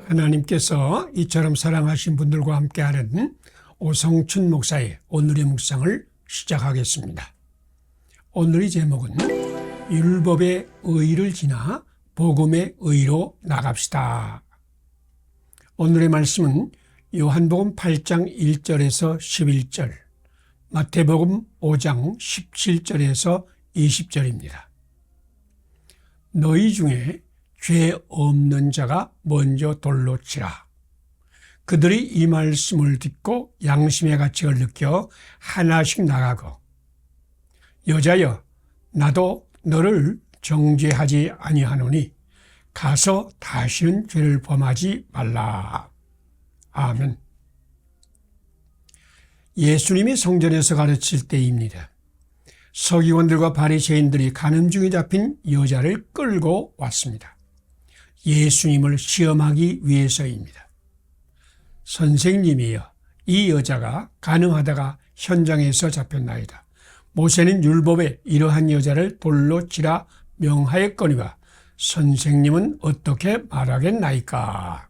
하나님께서 이처럼 사랑하신 분들과 함께하는 오성춘 목사의 오늘의 묵상을 시작하겠습니다. 오늘의 제목은 율법의 의를 지나 복음의 의로 나갑시다. 오늘의 말씀은 요한복음 8장 1절에서 11절, 마태복음 5장 17절에서 20절입니다. 너희 중에 죄 없는 자가 먼저 돌로 치라. 그들이 이 말씀을 듣고 양심의 가책을 느껴 하나씩 나가고, 여자여 나도 너를 정죄하지 아니하노니 가서 다시는 죄를 범하지 말라. 아멘. 예수님이 성전에서 가르칠 때입니다. 서기관들과 바리새인들이 간음 중에 잡힌 여자를 끌고 왔습니다. 예수님을 시험하기 위해서입니다. 선생님이여, 이 여자가 간음하다가 현장에서 잡혔나이다. 모세는 율법에 이러한 여자를 돌로 치라 명하였거니와 선생님은 어떻게 말하겠나이까?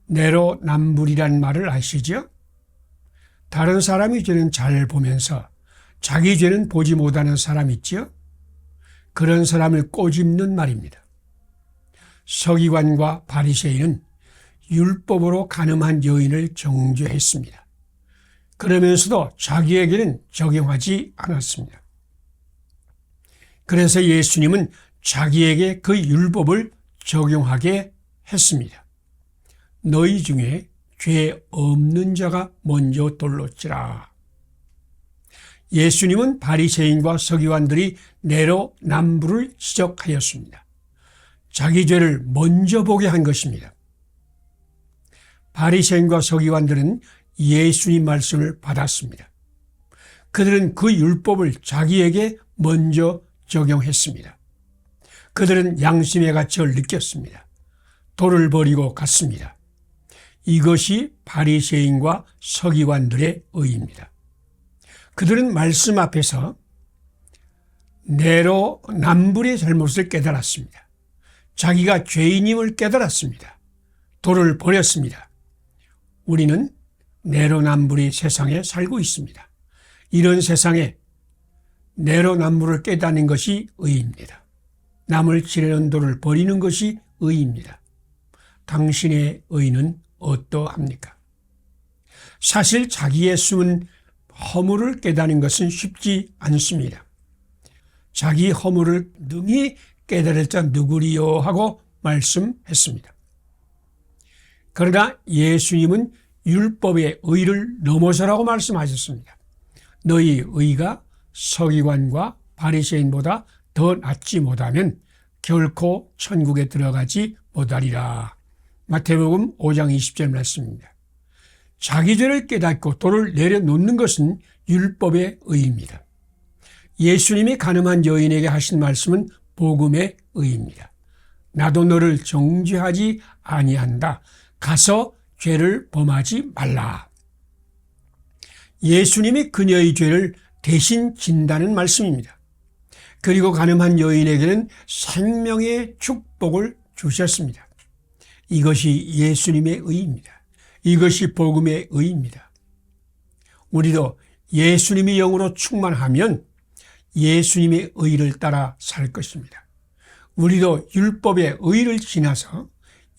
내로남불이란 말을 아시죠? 다른 사람의 죄는 잘 보면서 자기 죄는 보지 못하는 사람 있죠? 그런 사람을 꼬집는 말입니다. 서기관과 바리새인은 율법으로 간음한 여인을 정죄했습니다. 그러면서도 자기에게는 적용하지 않았습니다. 그래서 예수님은 자기에게 그 율법을 적용하게 했습니다. 너희 중에 죄 없는 자가 먼저 돌로 치라. 예수님은 바리새인과 서기관들이 내로남불을 지적하였습니다. 자기 죄를 먼저 보게 한 것입니다. 바리새인과 서기관들은 예수님 말씀을 받았습니다. 그들은 그 율법을 자기에게 먼저 적용했습니다. 그들은 양심의 가책을 느꼈습니다. 돌을 버리고 갔습니다. 이것이 바리새인과 서기관들의 의입니다. 그들은 말씀 앞에서 내로남불의 잘못을 깨달았습니다. 자기가 죄인임을 깨달았습니다. 돌을 버렸습니다. 우리는 내로남불의 세상에 살고 있습니다. 이런 세상에 내로남불을 깨닫는 것이 의입니다. 남을 치려는 돌을 버리는 것이 의입니다. 당신의 의는 어떠합니까? 사실 자기의 숨은 허물을 깨닫는 것은 쉽지 않습니다. 자기 허물을 능히 깨달을 자 누구리요 하고 말씀했습니다. 그러나 예수님은 율법의 의를 넘어서라고 말씀하셨습니다. 너희 의가 서기관과 바리새인보다 더 낫지 못하면 결코 천국에 들어가지 못하리라. 마태복음 5장 20절 말씀입니다. 자기 죄를 깨닫고 돌을 내려놓는 것은 율법의 의입니다. 예수님이 간음한 여인에게 하신 말씀은 복음의 의입니다. 나도 너를 정죄하지 아니한다. 가서 죄를 범하지 말라. 예수님이 그녀의 죄를 대신 진다는 말씀입니다. 그리고 간음한 여인에게는 생명의 축복을 주셨습니다. 이것이 예수님의 의입니다. 이것이 복음의 의입니다. 우리도 예수님의 영으로 충만하면 예수님의 의를 따라 살 것입니다. 우리도 율법의 의를 지나서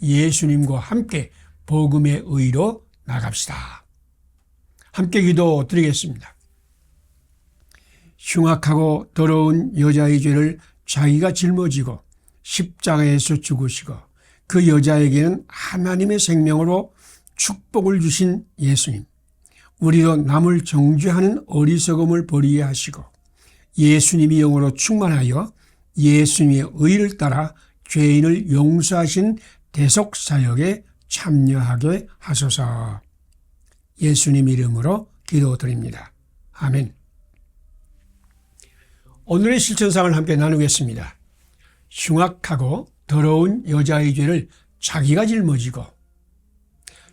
예수님과 함께 복음의 의로 나갑시다. 함께 기도 드리겠습니다. 흉악하고 더러운 여자의 죄를 자기가 짊어지고 십자가에서 죽으시고 그 여자에게는 하나님의 생명으로 축복을 주신 예수님. 우리도 남을 정죄하는 어리석음을 버리게 하시고 예수님이 영으로 충만하여 예수님의 의를 따라 죄인을 용서하신 대속사역에 참여하게 하소서. 예수님 이름으로 기도드립니다. 아멘. 오늘의 실천상을 함께 나누겠습니다. 흉악하고 더러운 여자의 죄를 자기가 짊어지고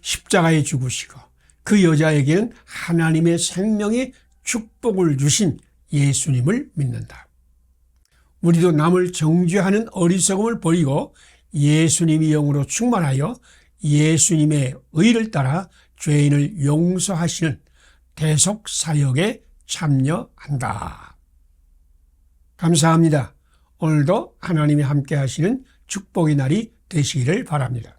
십자가에 죽으시고 그 여자에게는 하나님의 생명의 축복을 주신 예수님을 믿는다. 우리도 남을 정죄하는 어리석음을 버리고 예수님이 영으로 충만하여 예수님의 의를 따라 죄인을 용서하시는 대속 사역에 참여한다. 감사합니다. 오늘도 하나님이 함께 하시는 축복의 날이 되시기를 바랍니다.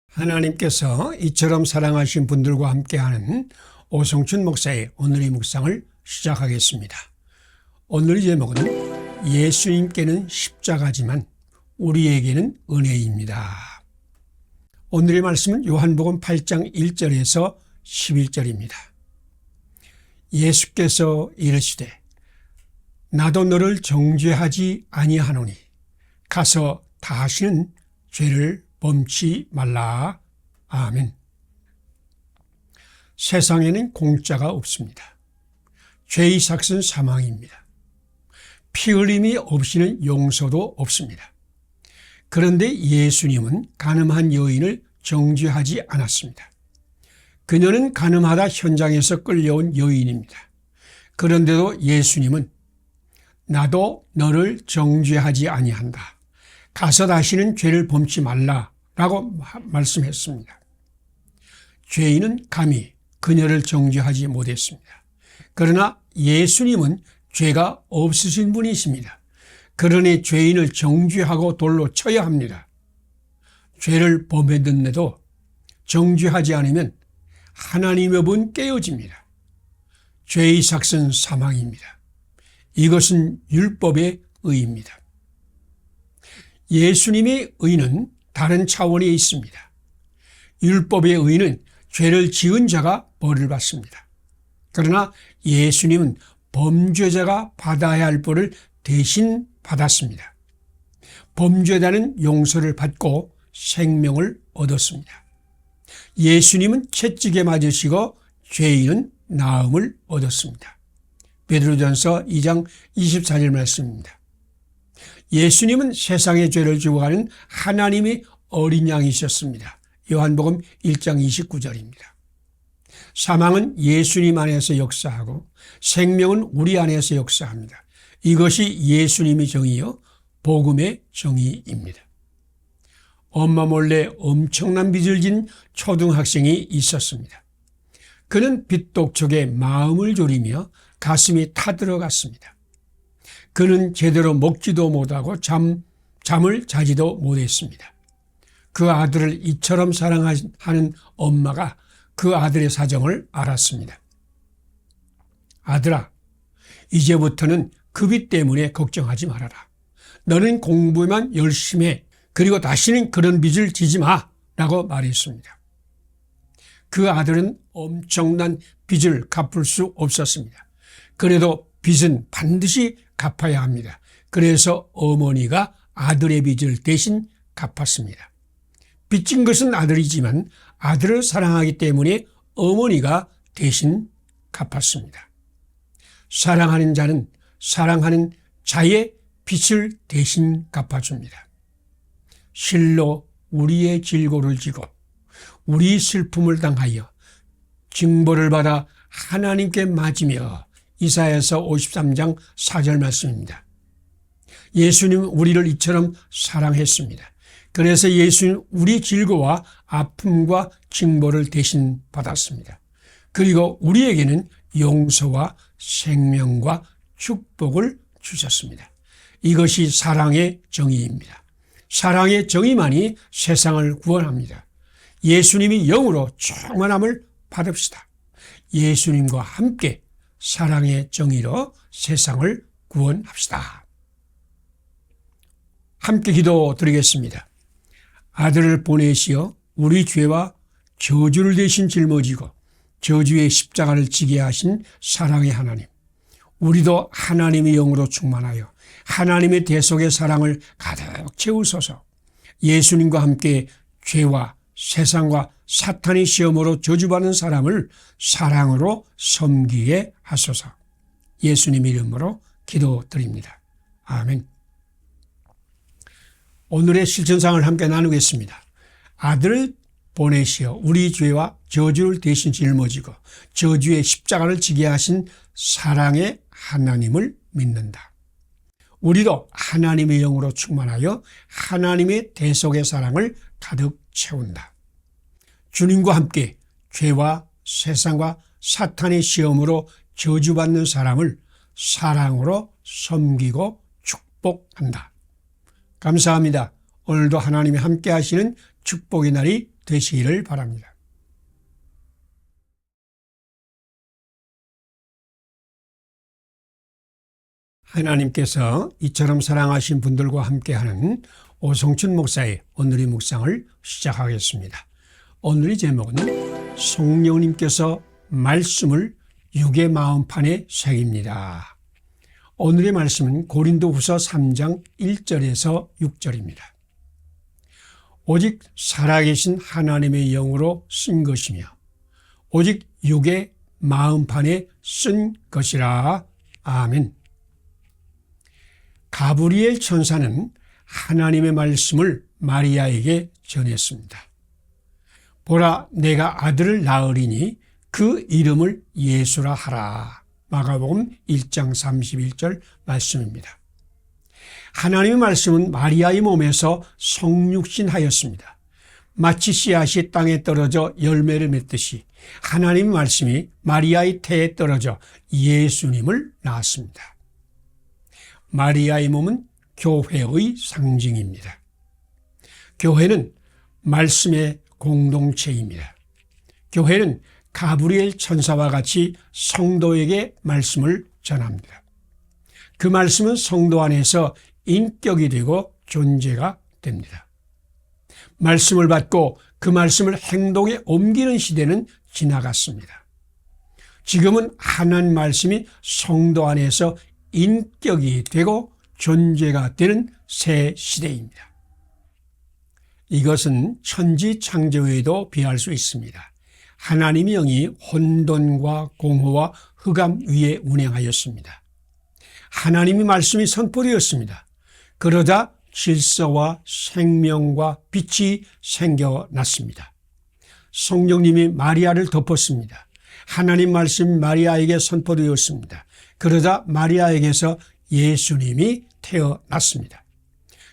하나님께서 이처럼 사랑하신 분들과 함께하는 오성춘 목사의 오늘의 묵상을 시작하겠습니다. 오늘의 제목은 예수님께는 십자가지만 우리에게는 은혜입니다. 오늘의 말씀은 요한복음 8장 1절에서 11절입니다. 예수께서 이르시되 나도 너를 정죄하지 아니하노니 가서 다시는 죄를 범치 말라. 아멘. 세상에는 공짜가 없습니다. 죄의 삭은 사망입니다. 피 흘림이 없이는 용서도 없습니다. 그런데 예수님은 간음한 여인을 정죄하지 않았습니다. 그녀는 간음하다 현장에서 끌려온 여인입니다. 그런데도 예수님은 나도 너를 정죄하지 아니한다. 가서 다시는 죄를 범치 말라라고 말씀했습니다. 죄인은 감히 그녀를 정죄하지 못했습니다. 그러나 예수님은 죄가 없으신 분이십니다. 그러니 죄인을 정죄하고 돌로 쳐야 합니다. 죄를 범했는데도 정죄하지 않으면 하나님의 분 깨어집니다. 죄의 삭은 사망입니다. 이것은 율법의 의입니다. 예수님의 의는 다른 차원에 있습니다. 율법의 의는 죄를 지은 자가 벌을 받습니다. 그러나 예수님은 범죄자가 받아야 할 벌을 대신 받았습니다. 범죄자는 용서를 받고 생명을 얻었습니다. 예수님은 채찍에 맞으시고 죄인은 나음을 얻었습니다. 베드로전서 2장 24절 말씀입니다. 예수님은 세상의 죄를 지워가는 하나님의 어린 양이셨습니다. 요한복음 1장 29절입니다. 사망은 예수님 안에서 역사하고 생명은 우리 안에서 역사합니다. 이것이 예수님의 정의요 복음의 정의입니다. 엄마 몰래 엄청난 빚을 진 초등학생이 있었습니다. 그는 빚독촉에 마음을 졸이며 가슴이 타들어갔습니다. 그는 제대로 먹지도 못하고 잠을 자지도 못했습니다. 그 아들을 이처럼 사랑하는 엄마가 그 아들의 사정을 알았습니다. 아들아, 이제부터는 그 빚 때문에 걱정하지 말아라. 너는 공부만 열심히 해. 그리고 다시는 그런 빚을 지지 마. 라고 말했습니다. 그 아들은 엄청난 빚을 갚을 수 없었습니다. 그래도 빚은 반드시 갚아야 합니다. 그래서 어머니가 아들의 빚을 대신 갚았습니다. 빚진 것은 아들이지만 아들을 사랑하기 때문에 어머니가 대신 갚았습니다. 사랑하는 자는 사랑하는 자의 빚을 대신 갚아줍니다. 실로 우리의 질고를 지고 우리 슬픔을 당하여 징벌을 받아 하나님께 맞으며 이사야서 53장 4절 말씀입니다. 예수님은 우리를 이처럼 사랑했습니다. 그래서 예수님은 우리 질고와 아픔과 징벌을 대신 받았습니다. 그리고 우리에게는 용서와 생명과 축복을 주셨습니다. 이것이 사랑의 정의입니다. 사랑의 정의만이 세상을 구원합니다. 예수님이 영으로 충만함을 받읍시다. 예수님과 함께 사랑의 정의로 세상을 구원합시다. 함께 기도드리겠습니다. 아들을 보내시어 우리 죄와 저주를 대신 짊어지고 저주의 십자가를 지게 하신 사랑의 하나님, 우리도 하나님의 영으로 충만하여 하나님의 대속의 사랑을 가득 채우소서. 예수님과 함께 죄와 세상과 사탄의 시험으로 저주받는 사람을 사랑으로 섬기게 하소서. 예수님 이름으로 기도드립니다. 아멘. 오늘의 실천상을 함께 나누겠습니다. 아들을 보내시어 우리 죄와 저주를 대신 짊어지고 저주의 십자가를 지게 하신 사랑의 하나님을 믿는다. 우리도 하나님의 영으로 충만하여 하나님의 대속의 사랑을 가득 채운다. 주님과 함께 죄와 세상과 사탄의 시험으로 저주받는 사람을 사랑으로 섬기고 축복한다. 감사합니다. 오늘도 하나님이 함께 하시는 축복의 날이 되시기를 바랍니다. 하나님께서 이처럼 사랑하신 분들과 함께하는 오성춘 목사의 오늘의 묵상을 시작하겠습니다. 오늘의 제목은 성령님께서 말씀을 육의 마음판에 새깁니다. 오늘의 말씀은 고린도후서 3장 1절에서 6절입니다. 오직 살아계신 하나님의 영으로 쓴 것이며 오직 육의 마음판에 쓴 것이라. 아멘. 가브리엘 천사는 하나님의 말씀을 마리아에게 전했습니다. 보라, 내가 아들을 낳으리니 그 이름을 예수라 하라. 마가복음 1장 31절 말씀입니다. 하나님의 말씀은 마리아의 몸에서 성육신하였습니다. 마치 씨앗이 땅에 떨어져 열매를 맺듯이 하나님의 말씀이 마리아의 태에 떨어져 예수님을 낳았습니다. 마리아의 몸은 교회의 상징입니다. 교회는 말씀의 공동체입니다. 교회는 가브리엘 천사와 같이 성도에게 말씀을 전합니다. 그 말씀은 성도 안에서 인격이 되고 존재가 됩니다. 말씀을 받고 그 말씀을 행동에 옮기는 시대는 지나갔습니다. 지금은 하나님 말씀이 성도 안에서 인격이 되고 존재가 되는 새 시대입니다. 이것은 천지 창조에도 비할 수 있습니다. 하나님의 영이 혼돈과 공허와 흑암 위에 운행하였습니다. 하나님의 말씀이 선포되었습니다. 그러자 질서와 생명과 빛이 생겨났습니다. 성령님이 마리아를 덮었습니다. 하나님 말씀이 마리아에게 선포되었습니다. 그러자 마리아에게서 예수님이 태어났습니다.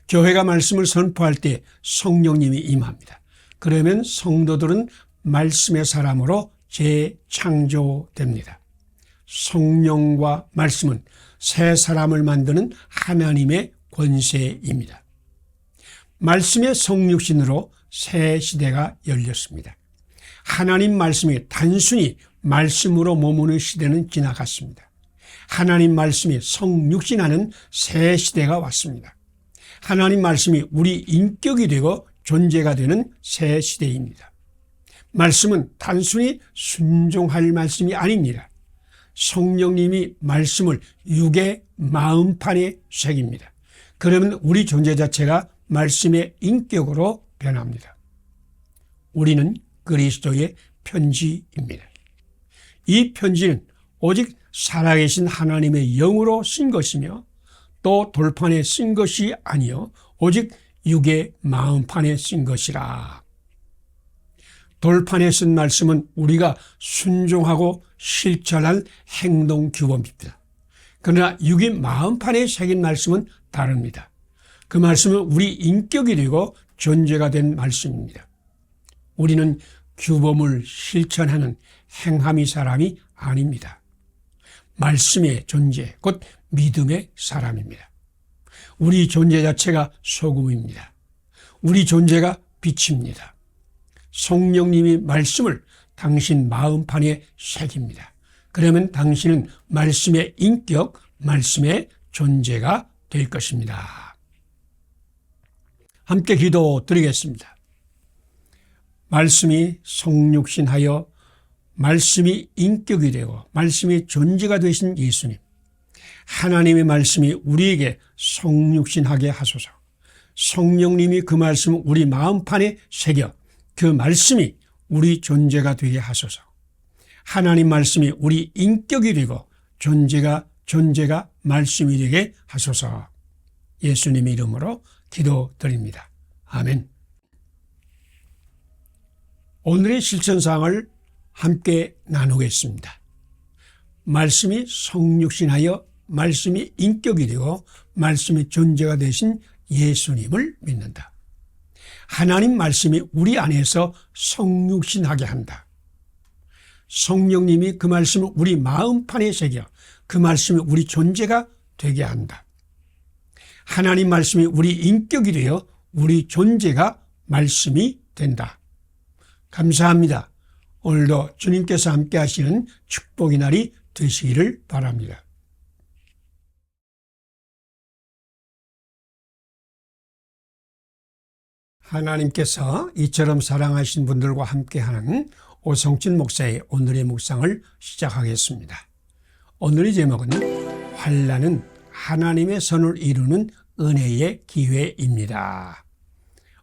교회가 말씀을 선포할 때 성령님이 임합니다. 그러면 성도들은 말씀의 사람으로 재창조됩니다. 성령과 말씀은 새 사람을 만드는 하나님의 권세입니다. 말씀의 성육신으로 새 시대가 열렸습니다. 하나님 말씀이 단순히 말씀으로 머무는 시대는 지나갔습니다. 하나님 말씀이 성육신하는 새 시대가 왔습니다. 하나님 말씀이 우리 인격이 되고 존재가 되는 새 시대입니다. 말씀은 단순히 순종할 말씀이 아닙니다. 성령님이 말씀을 육의 마음판에 새깁니다. 그러면 우리 존재 자체가 말씀의 인격으로 변합니다. 우리는 그리스도의 편지입니다. 이 편지는 오직 살아계신 하나님의 영으로 쓴 것이며 또 돌판에 쓴 것이 아니요 오직 육의 마음판에 쓴 것이라. 돌판에 쓴 말씀은 우리가 순종하고 실천할 행동 규범입니다. 그러나 육의 마음판에 새긴 말씀은 다릅니다. 그 말씀은 우리 인격이 되고 존재가 된 말씀입니다. 우리는 규범을 실천하는 행함의 사람이 아닙니다. 말씀의 존재, 곧 믿음의 사람입니다. 우리 존재 자체가 소금입니다. 우리 존재가 빛입니다. 성령님이 말씀을 당신 마음판에 새깁니다. 그러면 당신은 말씀의 인격, 말씀의 존재가 될 것입니다. 함께 기도드리겠습니다. 말씀이 성육신하여 말씀이 인격이 되고 말씀이 존재가 되신 예수님, 하나님의 말씀이 우리에게 성육신하게 하소서. 성령님이 그 말씀을 우리 마음판에 새겨 그 말씀이 우리 존재가 되게 하소서. 하나님 말씀이 우리 인격이 되고 존재가 말씀이 되게 하소서. 예수님의 이름으로 기도드립니다. 아멘. 오늘의 실천사항을 함께 나누겠습니다. 말씀이 성육신하여 말씀이 인격이 되고 말씀이 존재가 되신 예수님을 믿는다. 하나님 말씀이 우리 안에서 성육신하게 한다. 성령님이 그 말씀을 우리 마음판에 새겨 그 말씀이 우리 존재가 되게 한다. 하나님 말씀이 우리 인격이 되어 우리 존재가 말씀이 된다. 감사합니다. 오늘도 주님께서 함께 하시는 축복의 날이 되시기를 바랍니다. 하나님께서 이처럼 사랑하신 분들과 함께하는 오성진 목사의 오늘의 묵상을 시작하겠습니다. 오늘의 제목은 환난은 하나님의 선을 이루는 은혜의 기회입니다.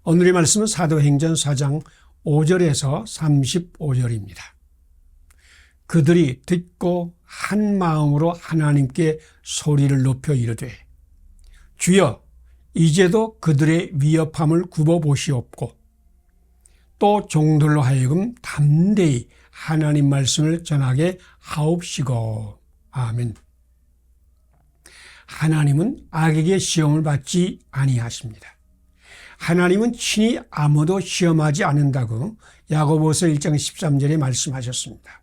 오늘의 말씀은 사도행전 4장 5절에서 35절입니다. 그들이 듣고 한 마음으로 하나님께 소리를 높여 이르되 주여 이제도 그들의 위협함을 굽어보시옵고 또 종들로 하여금 담대히 하나님 말씀을 전하게 하옵시고. 아멘. 하나님은 악에게 시험을 받지 아니하십니다. 하나님은 친히 아무도 시험하지 않는다고 야고보서 1장 13절에 말씀하셨습니다.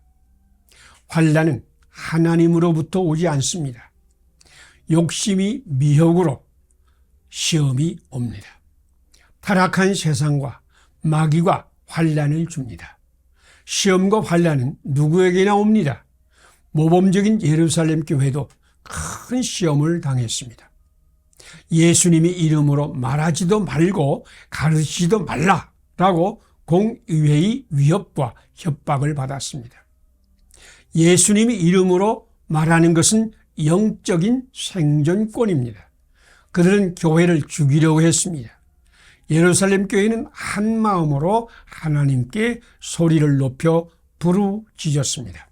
환난은 하나님으로부터 오지 않습니다. 욕심이 미혹으로 시험이 옵니다. 타락한 세상과 마귀가 환난을 줍니다. 시험과 환난은 누구에게나 옵니다. 모범적인 예루살렘 교회도 큰 시험을 당했습니다. 예수님이 이름으로 말하지도 말고 가르치지도 말라라고 공의회의 위협과 협박을 받았습니다. 예수님이 이름으로 말하는 것은 영적인 생존권입니다. 그들은 교회를 죽이려고 했습니다. 예루살렘 교회는 한 마음으로 하나님께 소리를 높여 부르짖었습니다.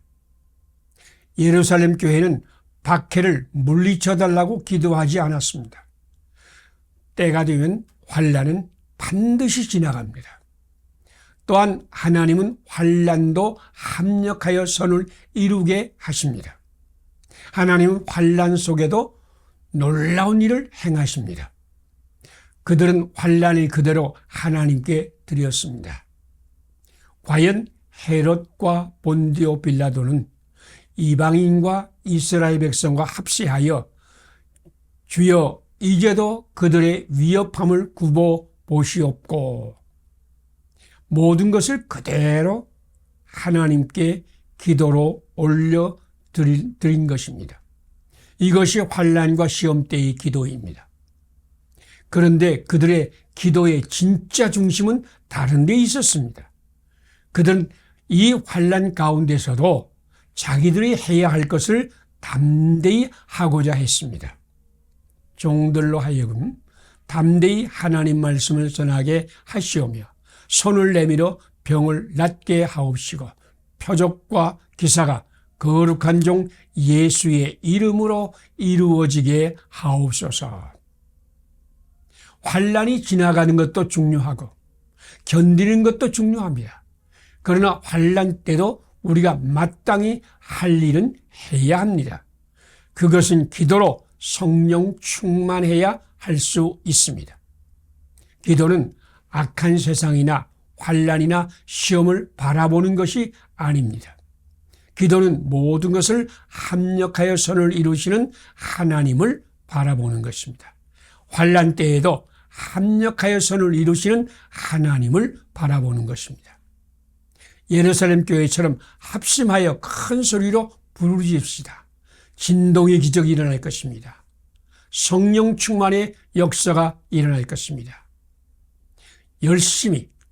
예루살렘 교회는 박해를 물리쳐달라고 기도하지 않았습니다. 때가 되면 환난은 반드시 지나갑니다. 또한 하나님은 환난도 합력하여 선을 이루게 하십니다. 하나님은 환난 속에도 놀라운 일을 행하십니다. 그들은 환난을 그대로 하나님께 드렸습니다. 과연 헤롯과 본디오 빌라도는 이방인과 이스라엘 백성과 합세하여 주여 이제도 그들의 위협함을 굽어 보시옵고 모든 것을 그대로 하나님께 기도로 올려 드린 것입니다. 이것이 환난과 시험 때의 기도입니다. 그런데 그들의 기도의 진짜 중심은 다른 데 있었습니다. 그들은 이 환난 가운데서도 자기들이 해야 할 것을 담대히 하고자 했습니다. 종들로 하여금 담대히 하나님 말씀을 전하게 하시오며 손을 내밀어 병을 낫게 하옵시고 표적과 기사가 거룩한 종 예수의 이름으로 이루어지게 하옵소서. 환난이 지나가는 것도 중요하고 견디는 것도 중요합니다. 그러나 환난 때도 우리가 마땅히 할 일은 해야 합니다. 그것은 기도로 성령 충만해야 할 수 있습니다. 기도는 악한 세상이나 환난이나 시험을 바라보는 것이 아닙니다. 기도는 모든 것을 합력하여 선을 이루시는 하나님을 바라보는 것입니다. 환난 때에도 합력하여 선을 이루시는 하나님을 바라보는 것입니다. 예루살렘 교회처럼 합심하여 큰 소리로 부르짖읍시다. 진동의 기적이 일어날 것입니다. 성령 충만의 역사가 일어날 것입니다.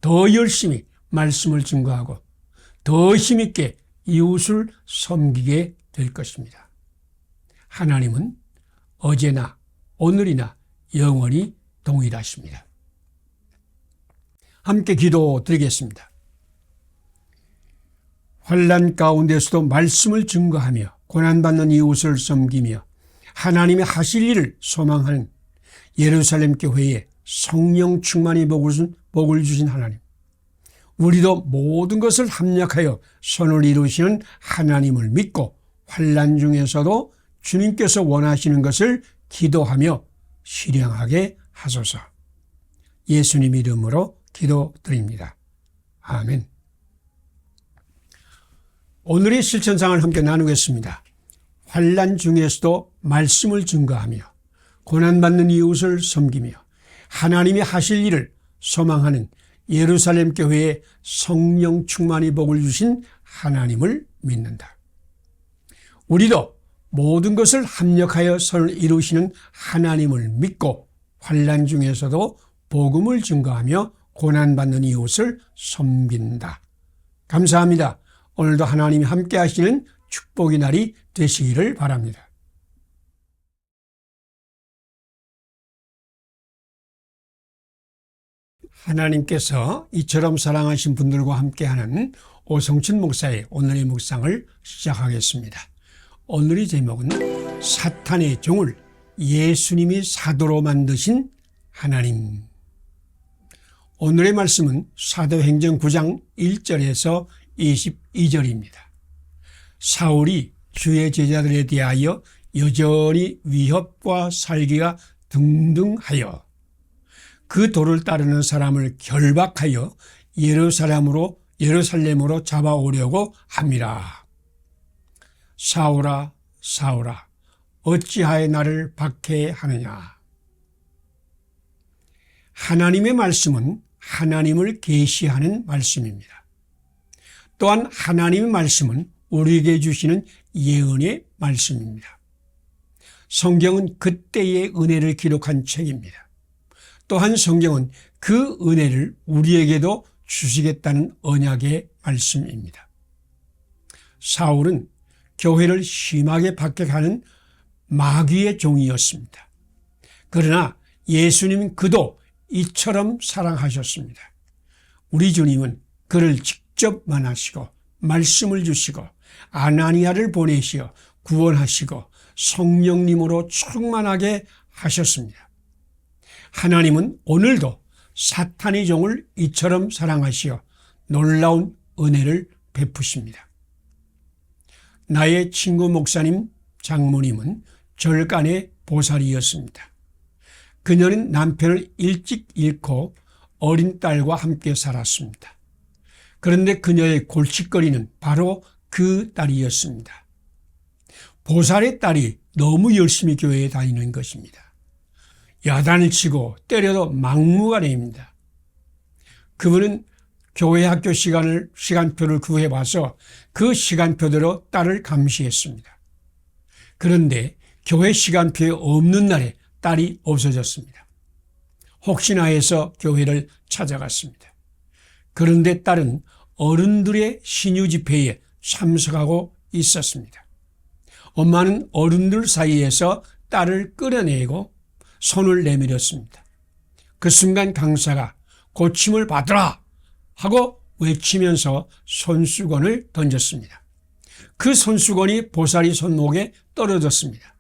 더 열심히 말씀을 증거하고 더 힘있게 이웃을 섬기게 될 것입니다. 하나님은 어제나 오늘이나 영원히 동일하십니다. 함께 기도드리겠습니다. 환난 가운데서도 말씀을 증거하며 고난받는 이웃을 섬기며 하나님의 하실 일을 소망하는 예루살렘 교회에 성령 충만히 복을 주신 하나님, 우리도 모든 것을 합력하여 선을 이루시는 하나님을 믿고 환난 중에서도 주님께서 원하시는 것을 기도하며 실행하게 하소서. 예수님 이름으로 기도드립니다. 아멘. 오늘의 실천상을 함께 나누겠습니다. 환난 중에서도 말씀을 증거하며 고난받는 이웃을 섬기며 하나님이 하실 일을 소망하는 예루살렘 교회에 성령 충만의 복을 주신 하나님을 믿는다. 우리도 모든 것을 합력하여 선을 이루시는 하나님을 믿고 환난 중에서도 복음을 증거하며 고난받는 이웃을 섬긴다. 감사합니다. 오늘도 하나님이 함께 하시는 축복의 날이 되시기를 바랍니다. 하나님께서 이처럼 사랑하신 분들과 함께하는 오성춘 목사의 오늘의 묵상을 시작하겠습니다. 오늘의 제목은 사탄의 종을 예수님이 사도로 만드신 하나님. 오늘의 말씀은 사도행전 9장 1절에서 22절입니다. 사울이 주의 제자들에 대하여 여전히 위협과 살기가 등등하여 그 도를 따르는 사람을 결박하여 예루살렘으로 잡아오려고 합니다. 사울아, 사울아, 어찌하여 나를 박해하느냐. 하나님의 말씀은 하나님을 계시하는 말씀입니다. 또한 하나님의 말씀은 우리에게 주시는 예언의 말씀입니다. 성경은 그때의 은혜를 기록한 책입니다. 또한 성경은 그 은혜를 우리에게도 주시겠다는 언약의 말씀입니다. 사울은 교회를 심하게 박해하는 마귀의 종이었습니다. 그러나 예수님은 그도 이처럼 사랑하셨습니다. 우리 주님은 그를 직접 만나시고 말씀을 주시고 아나니아를 보내시어 구원하시고 성령님으로 충만하게 하셨습니다. 하나님은 오늘도 사탄의 종을 이처럼 사랑하시어 놀라운 은혜를 베푸십니다. 나의 친구 목사님 장모님은 절간의 보살이었습니다. 그녀는 남편을 일찍 잃고 어린 딸과 함께 살았습니다. 그런데 그녀의 골칫거리는 바로 그 딸이었습니다. 보살의 딸이 너무 열심히 교회에 다니는 것입니다. 야단을 치고 때려도 막무가내입니다. 그분은 교회 학교 시간표를 구해봐서 그 시간표대로 딸을 감시했습니다. 그런데 교회 시간표에 없는 날에 딸이 없어졌습니다. 혹시나 해서 교회를 찾아갔습니다. 그런데 딸은 어른들의 신유 집회에 참석하고 있었습니다. 엄마는 어른들 사이에서 딸을 끌어내고 손을 내밀었습니다. 그 순간 강사가 고침을 받으라 하고 외치면서 손수건을 던졌습니다. 그 손수건이 보살이 손목에 떨어졌습니다.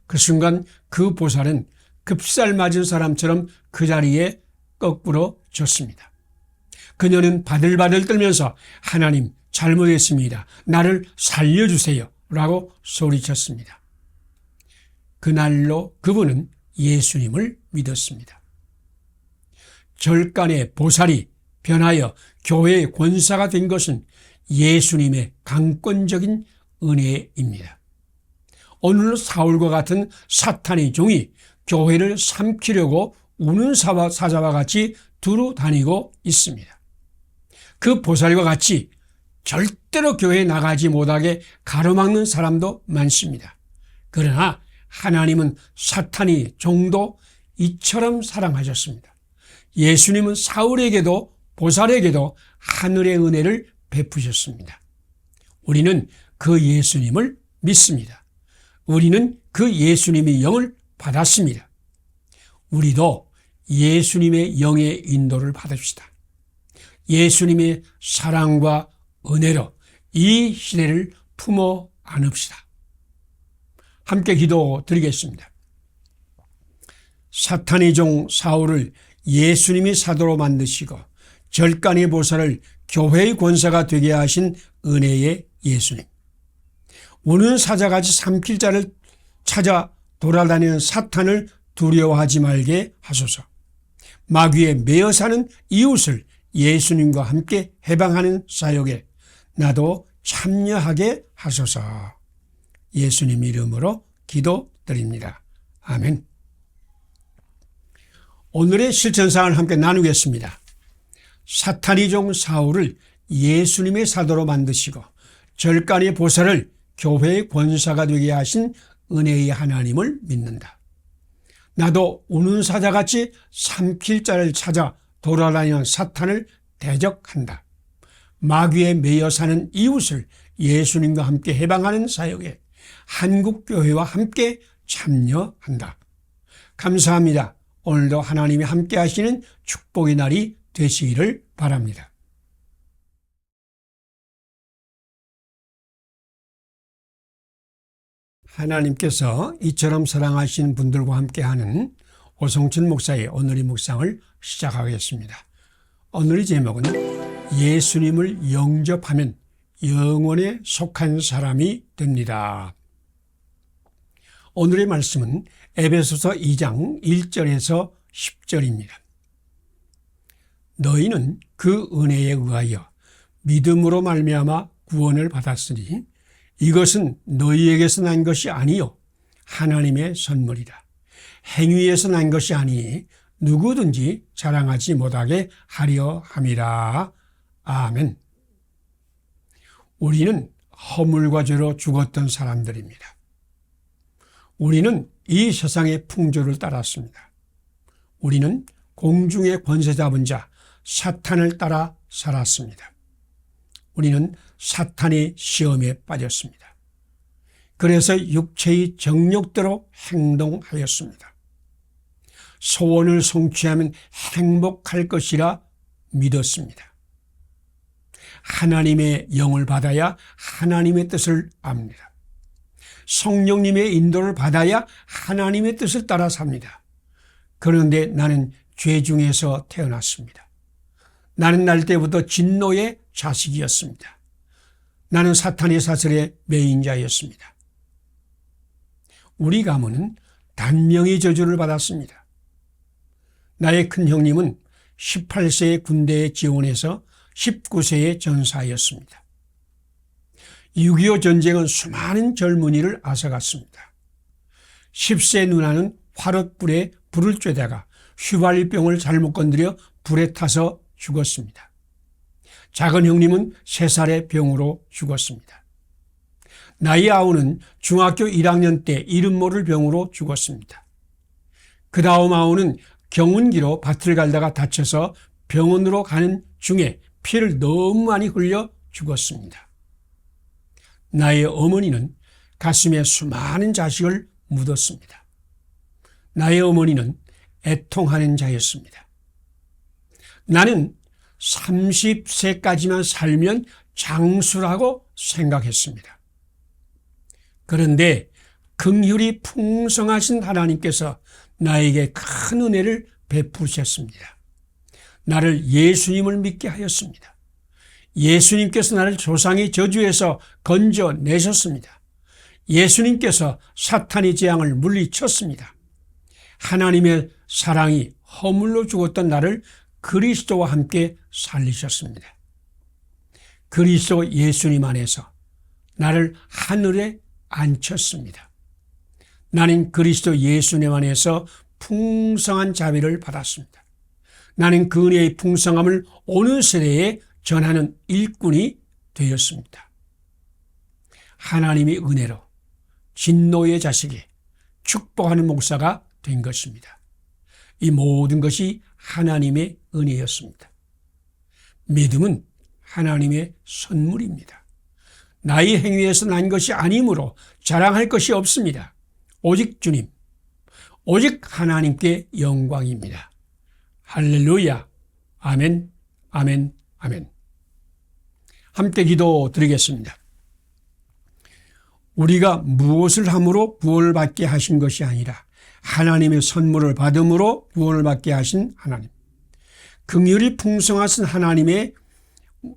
그 순간 그 보살은 급살 맞은 사람처럼 그 자리에 거꾸로 졌습니다. 그녀는 바들바들 떨면서 하나님 잘못했습니다. 나를 살려주세요 라고 소리쳤습니다. 그날로 그분은 예수님을 믿었습니다. 절간의 보살이 변하여 교회의 권사가 된 것은 예수님의 강권적인 은혜입니다. 오늘 사울과 같은 사탄의 종이 교회를 삼키려고 우는 사자와 같이 두루 다니고 있습니다. 그 보살과 같이 절대로 교회에 나가지 못하게 가로막는 사람도 많습니다. 그러나 하나님은 사탄의 종도 이처럼 사랑하셨습니다. 예수님은 사울에게도 보살에게도 하늘의 은혜를 베푸셨습니다. 우리는 그 예수님을 믿습니다. 우리는 그 예수님의 영을 받았습니다. 우리도 예수님의 영의 인도를 받읍시다. 예수님의 사랑과 은혜로 이 시대를 품어 안읍시다. 함께 기도드리겠습니다. 사탄의 종 사울을 예수님이 사도로 만드시고 절간의 보살을 교회의 권사가 되게 하신 은혜의 예수님. 우는 사자같이 삼킬 자를 찾아 돌아다니는 사탄을 두려워하지 말게 하소서. 마귀에 매여 사는 이웃을 예수님과 함께 해방하는 사역에 나도 참여하게 하소서. 예수님 이름으로 기도드립니다. 아멘. 오늘의 실천사항을 함께 나누겠습니다. 사탄의 종 사울을 예수님의 사도로 만드시고 절간의 보살을 교회의 권사가 되게 하신 은혜의 하나님을 믿는다. 나도 우는 사자같이 삼킬 자를 찾아 돌아다니는 사탄을 대적한다. 마귀에 매여 사는 이웃을 예수님과 함께 해방하는 사역에 한국교회와 함께 참여한다. 감사합니다. 오늘도 하나님이 함께 하시는 축복의 날이 되시기를 바랍니다. 하나님께서 이처럼 사랑하시는 분들과 함께하는 오성춘 목사의 오늘의 묵상을 시작하겠습니다. 오늘의 제목은 예수님을 영접하면 영원에 속한 사람이 됩니다. 오늘의 말씀은 에베소서 2장 1절에서 10절입니다. 너희는 그 은혜에 의하여 믿음으로 말미암아 구원을 받았으니 이것은 너희에게서 난 것이 아니요 하나님의 선물이라. 행위에서 난 것이 아니니 누구든지 자랑하지 못하게 하려 함이라. 아멘. 우리는 허물과 죄로 죽었던 사람들입니다. 우리는 이 세상의 풍조를 따랐습니다. 우리는 공중의 권세 잡은 자 사탄을 따라 살았습니다. 우리는 사탄의 시험에 빠졌습니다. 그래서 육체의 정욕대로 행동하였습니다. 소원을 성취하면 행복할 것이라 믿었습니다. 하나님의 영을 받아야 하나님의 뜻을 압니다. 성령님의 인도를 받아야 하나님의 뜻을 따라 삽니다. 그런데 나는 죄 중에서 태어났습니다. 나는 날 때부터 진노의 자식이었습니다. 나는 사탄의 사슬의 매인자였습니다. 우리 가문은 단명히 저주를 받았습니다. 나의 큰 형님은 18세에 군대에 지원해서 19세에 전사하였습니다. 6.25 전쟁은 수많은 젊은이를 앗아갔습니다. 10세 누나는 화롯불에 불을 쬐다가 휘발유병을 잘못 건드려 불에 타서 죽었습니다. 작은 형님은 3살의 병으로 죽었습니다. 나의 아우는 중학교 1학년 때 이름 모를 병으로 죽었습니다. 그 다음 아우는 경운기로 밭을 갈다가 다쳐서 병원으로 가는 중에 피를 너무 많이 흘려 죽었습니다. 나의 어머니는 가슴에 수많은 자식을 묻었습니다. 나의 어머니는 애통하는 자였습니다. 나는 30세까지만 살면 장수라고 생각했습니다. 그런데 긍휼이 풍성하신 하나님께서 나에게 큰 은혜를 베푸셨습니다. 나를 예수님을 믿게 하였습니다. 예수님께서 나를 조상의 저주에서 건져내셨습니다. 예수님께서 사탄의 재앙을 물리쳤습니다. 하나님의 사랑이 허물로 죽었던 나를 그리스도와 함께 살리셨습니다. 그리스도 예수님 안에서 나를 하늘에 앉혔습니다. 나는 그리스도 예수님 안에서 풍성한 자비를 받았습니다. 나는 그 은혜의 풍성함을 어느 세대에 전하는 일꾼이 되었습니다. 하나님의 은혜로 진노의 자식이 축복하는 목사가 된 것입니다. 이 모든 것이 하나님의 은혜였습니다. 믿음은 하나님의 선물입니다. 나의 행위에서 난 것이 아니므로 자랑할 것이 없습니다. 오직 주님, 오직 하나님께 영광입니다. 할렐루야. 아멘, 아멘, 아멘. 함께 기도드리겠습니다. 우리가 무엇을 함으로 구원을 받게 하신 것이 아니라 하나님의 선물을 받음으로 구원을 받게 하신 하나님. 긍휼이 풍성하신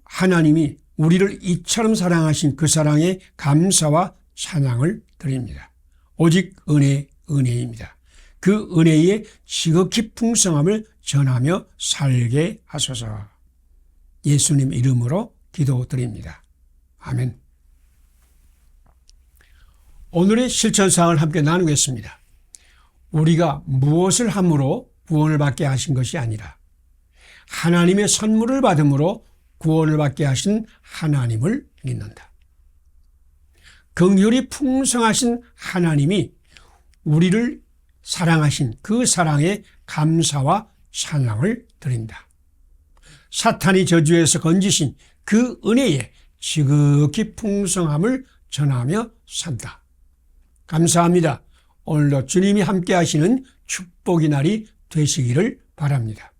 하나님이 우리를 이처럼 사랑하신 그 사랑에 감사와 찬양을 드립니다. 오직 은혜입니다. 그 은혜의 지극히 풍성함을 전하며 살게 하소서. 예수님 이름으로 기도드립니다. 아멘. 오늘의 실천사항을 함께 나누겠습니다. 우리가 무엇을 함으로 구원을 받게 하신 것이 아니라 하나님의 선물을 받음으로 구원을 받게 하신 하나님을 믿는다. 긍휼이 풍성하신 하나님이 우리를 사랑하신 그 사랑에 감사와 찬양을 드린다. 사탄이 저주에서 건지신 그 은혜의 지극히 풍성함을 전하며 산다. 감사합니다. 오늘도 주님이 함께 하시는 축복의 날이 되시기를 바랍니다.